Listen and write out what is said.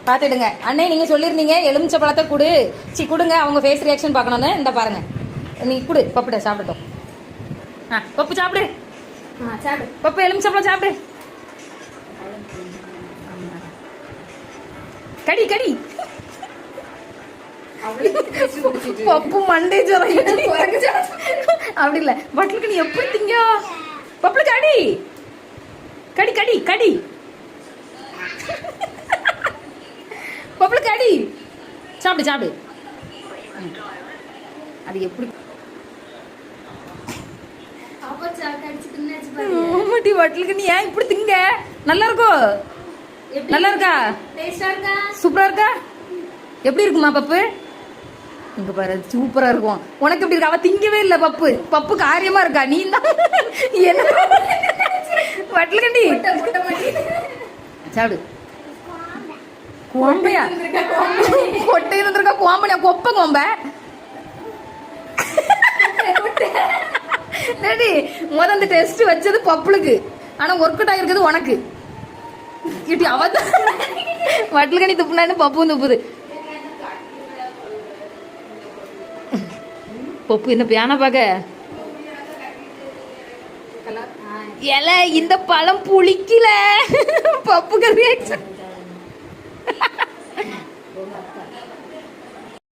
பார்த்துடுங்க. அண்ணே நீங்கள் சொல்லியிருந்தீங்க எலுமிச்சை பழத்தை கொடு, கொடுங்க, அவங்க ஃபேஸ் ரியாக்ஷன் பார்க்கணுன்னு. இந்த பாருங்க, நீ கொடு, பப்புட சாப்பிடட்டும். பப்பு சாப்பிடு, சாப்பிடு பப்பு, எலுமிச்சை பழம் சாப்பிடு. கடி கடி. பப்பு மண்டே அப்படி இல்ல, பட்டலுக்கு நீ எப்படி திங்க? பப்புல கடி கடி கடி கடி. பப்புல கடி, சாப்பிடு சாப்பிடு. அது எப்படி வட்டலுக்கு நீ ஏன் இப்படி திங்க? நல்லா இருக்கும், நல்லா இருக்கா, சூப்பரா இருக்கா? எப்படி இருக்குமா பப்பு? இங்க பாரு, சூப்பரா இருக்கும். உனக்கு எப்படி இருக்கா? அவ திங்கவே இல்ல பப்பு. பப்பு காரியமா இருக்கா? நீ தான் என்ன வட்டலுக்கண்டி சாப்பிடு. கோம்பையா? கொட்டை இருந்திருக்கா? கோம்பனையா? கொப்ப கோம்ப. அந்த டெஸ்ட் வச்சது பப்புளுக்கு, ஆனா ஒர்க் அவுட் ஆயிருக்குது உனக்கு. அவதான் வட்டலுக்கணி துப்புனான்னு பப்பு துப்புது. பப்பு என்ன பியானா பாக்க? எல இந்த பழம் புளிக்கல. பப்புக்கு ரியாக்ஷன்